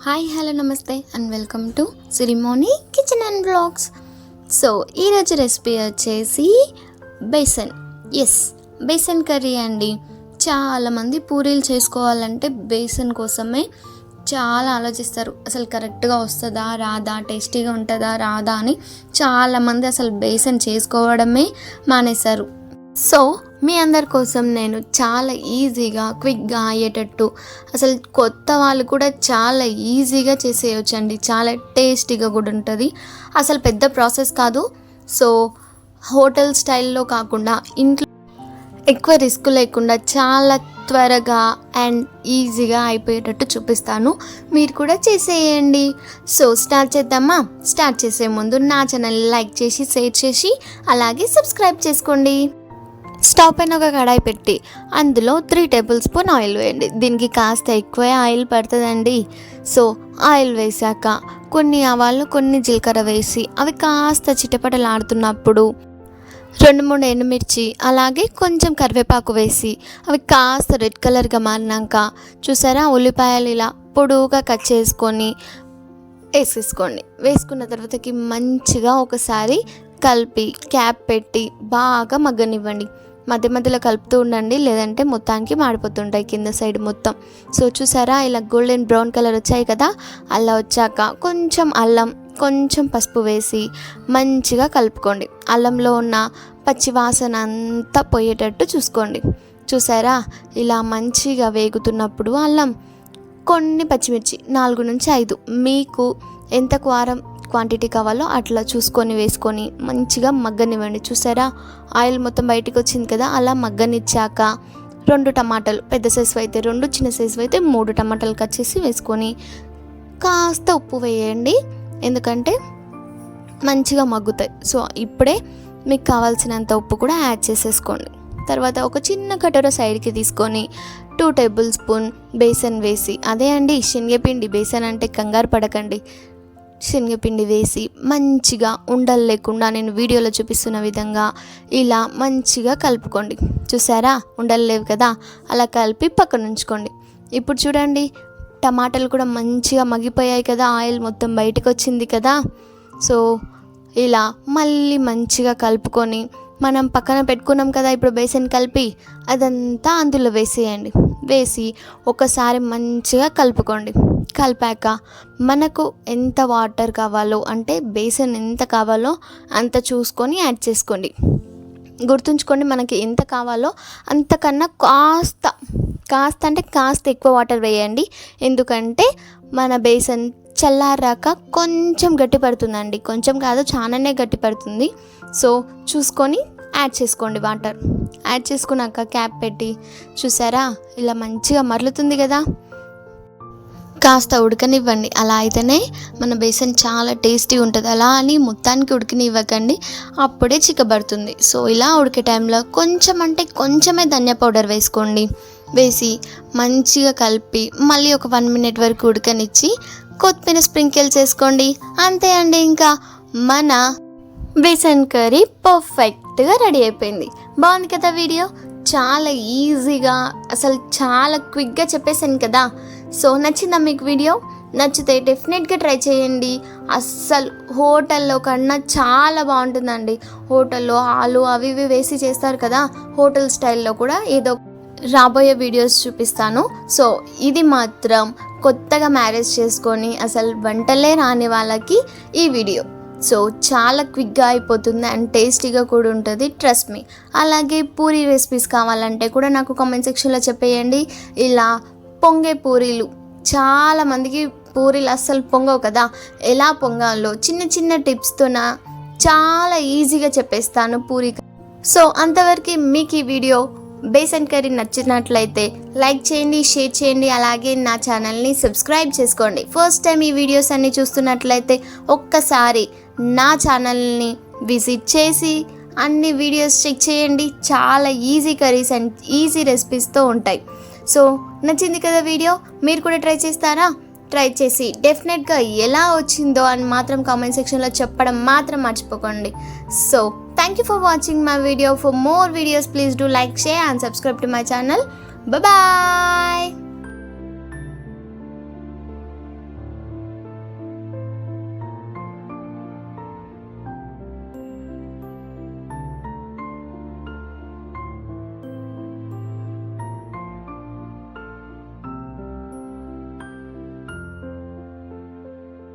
Hi hello namaste and welcome to Sirimoni kitchen and blogs. So ఈరోజు recipe వచ్చేసి besan curry అండి. చాలామంది పూరీలు చేసుకోవాలంటే బేసన్ కోసమే చాలా ఆలోచిస్తారు. అసలు కరెక్ట్గా వస్తుందా రాదా, టేస్టీగా ఉంటుందా రాదా అని చాలామంది అసలు బేసన్ చేసుకోవడమే మానేశారు. సో మీ అందరి కోసం నేను చాలా ఈజీగా క్విక్గా అయ్యేటట్టు, అసలు కొత్త వాళ్ళు కూడా చాలా ఈజీగా చేసేయచ్చండి. చాలా టేస్టీగా కూడా ఉంటుంది. అసలు పెద్ద ప్రాసెస్ కాదు. సో హోటల్ స్టైల్లో కాకుండా ఇంట్లో ఎక్కువ రిస్క్ లేకుండా చాలా త్వరగా అండ్ ఈజీగా అయిపోయేటట్టు చూపిస్తాను. మీరు కూడా చేసేయండి. సో స్టార్ట్ చేద్దామా? స్టార్ట్ చేసే ముందు నా ఛానల్ లైక్ చేసి, షేర్ చేసి, అలాగే సబ్స్క్రైబ్ చేసుకోండి. స్టవ్ పైన ఒక కడాయి పెట్టి అందులో 3 టేబుల్ స్పూన్ ఆయిల్ వేయండి. దీనికి కాస్త ఎక్కువే ఆయిల్ పడుతుందండి. సో ఆయిల్ వేసాక కొన్ని ఆవాలు, కొన్ని జీలకర్ర వేసి అవి కాస్త చిటపటలాడుతున్నప్పుడు 2-3 ఎండుమిర్చి, అలాగే కొంచెం కరివేపాకు వేసి అవి కాస్త రెడ్ కలర్గా మారినాక చూసారా, ఉల్లిపాయలు ఇలా పొడువుగా కట్ చేసుకొని వేసేసుకోండి. వేసుకున్న తర్వాతకి మంచిగా ఒకసారి కలిపి క్యాప్ పెట్టి బాగా మగ్గనివ్వండి. మధ్య మధ్యలో కలుపుతూ ఉండండి, లేదంటే మొత్తానికి మాడిపోతుంటాయి కింద సైడ్ మొత్తం. సో చూసారా, ఇలా గోల్డెన్ బ్రౌన్ కలర్ వచ్చాయి కదా. అలా వచ్చాక కొంచెం అల్లం, కొంచెం పసుపు వేసి మంచిగా కలుపుకోండి. అల్లంలో ఉన్న పచ్చి వాసన అంతా పోయేటట్టు చూసుకోండి. చూసారా, ఇలా మంచిగా వేగుతున్నప్పుడు అల్లం, కొన్ని పచ్చిమిర్చి 4 నుంచి 5 మీకు ఎంత క్వాంటిటీ కావాలో అట్లా చూసుకొని వేసుకొని మంచిగా మగ్గనివ్వండి. చూసారా, ఆయిల్ మొత్తం బయటికి వచ్చింది కదా. అలా మగ్గనిచ్చాక 2 టమాటాలు, పెద్ద సైజు అయితే 2, చిన్న సైజు అయితే 3 టమాటాలు కట్ చేసి వేసుకొని కాస్త ఉప్పు వేయండి, ఎందుకంటే మంచిగా మగ్గుతాయి. సో ఇప్పుడే మీకు కావాల్సినంత ఉప్పు కూడా యాడ్ చేసేసుకోండి. తర్వాత ఒక చిన్న కటోర సైడ్కి తీసుకొని 2 టేబుల్ స్పూన్ బేసన్ వేసి, అదే అండి శనగపిండి, బేసన్ అంటే కంగారు పడకండి, శనగపిండి వేసి మంచిగా ఉండలు లేకుండా నేను వీడియోలో చూపిస్తున్న విధంగా ఇలా మంచిగా కలుపుకోండి. చూసారా, ఉండలు లేవు కదా. అలా కలిపి పక్కన ఉంచుకోండి. ఇప్పుడు చూడండి, టమాటాలు కూడా మంచిగా మగ్గిపోయాయి కదా, ఆయిల్ మొత్తం బయటకు వచ్చింది కదా. సో ఇలా మళ్ళీ మంచిగా కలుపుకొని మనం పక్కన పెట్టుకున్నాం కదా ఇప్పుడు బేసన్ కలిపి, అదంతా అందులో వేసేయండి. వేసి ఒకసారి మంచిగా కలుపుకోండి. కలిపాక మనకు ఎంత వాటర్ కావాలో, అంటే బేసన్ ఎంత కావాలో అంత చూసుకొని యాడ్ చేసుకోండి. గుర్తుంచుకోండి, మనకి ఎంత కావాలో అంతకన్నా కాస్త అంటే కాస్త ఎక్కువ వాటర్ వేయండి. ఎందుకంటే మన బేసన్ చల్లారాక కొంచెం గట్టి పడుతుందండి. కొంచెం కాదు, చాలానే గట్టి పడుతుంది. సో చూసుకొని యాడ్ చేసుకోండి. వాటర్ యాడ్ చేసుకున్నాక క్యాప్ పెట్టి చూసారా, ఇలా మంచిగా మరలుతుంది కదా, కాస్త ఉడకనివ్వండి. అలా అయితేనే మన బేసన్ చాలా టేస్టీ ఉంటుంది. అలా అని మొత్తానికి ఉడకనివ్వకండి, అప్పుడే చిక్కబడుతుంది. సో ఇలా ఉడికే టైంలో కొంచెం అంటే కొంచెమే ధనియా పౌడర్ వేసుకోండి. వేసి మంచిగా కలిపి మళ్ళీ ఒక 1 మినిట్ వరకు ఉడకనిచ్చి కొత్తిమీర స్ప్రింకిల్ చేసుకోండి. అంతే అండి, ఇంకా మన బేసన్ కర్రీ పర్ఫెక్ట్గా రెడీ అయిపోయింది. బాగుంది కదా వీడియో, చాలా ఈజీగా అసలు చాలా క్విక్గా చెప్పేసాను కదా. సో నచ్చిందా మీకు వీడియో? నచ్చితే డెఫినెట్గా ట్రై చేయండి. అస్సలు హోటల్లో కన్నా చాలా బాగుంటుందండి. హోటల్లో ఆలు అవి ఇవి వేసి చేస్తారు కదా, హోటల్ స్టైల్లో కూడా ఏదో రాబోయే వీడియోస్ చూపిస్తాను. సో ఇది మాత్రం కొత్తగా మ్యారేజ్ చేసుకొని అసలు వంటలే రాని వాళ్ళకి ఈ వీడియో. సో చాలా క్విక్గా అయిపోతుంది అండ్ టేస్టీగా కూడా ఉంటుంది, ట్రస్ట్ మీ. అలాగే పూరీ రెసిపీస్ కావాలంటే కూడా నాకు కామెంట్ సెక్షన్లో చెప్పేయండి. ఇలా పొంగే పూరీలు, చాలామందికి పూరీలు అస్సలు పొంగవు కదా, ఎలా పొంగాలో చిన్న చిన్న టిప్స్తోన చాలా ఈజీగా చెప్పేస్తాను పూరీ. సో అంతవరకు మీకు ఈ వీడియో బేసన్ కర్రీ నచ్చినట్లయితే లైక్ చేయండి, షేర్ చేయండి, అలాగే నా ఛానల్ని సబ్స్క్రైబ్ చేసుకోండి. ఫస్ట్ టైం ఈ వీడియోస్ అన్నీ చూస్తున్నట్లయితే ఒక్కసారి నా ఛానల్ని విజిట్ చేసి అన్ని వీడియోస్ చెక్ చేయండి. చాలా ఈజీ కర్రీస్ అండ్ ఈజీ రెసిపీస్తో ఉంటాయి. సో నచ్చింది కదా వీడియో, మీరు కూడా ట్రై చేస్తారా? ట్రై చేసి డెఫినెట్గా ఎలా వచ్చిందో అని మాత్రం కామెంట్ సెక్షన్లో చెప్పడం మాత్రం మర్చిపోకండి. So thank you for watching my video. For more videos please do like, share and subscribe to my channel. Bye bye.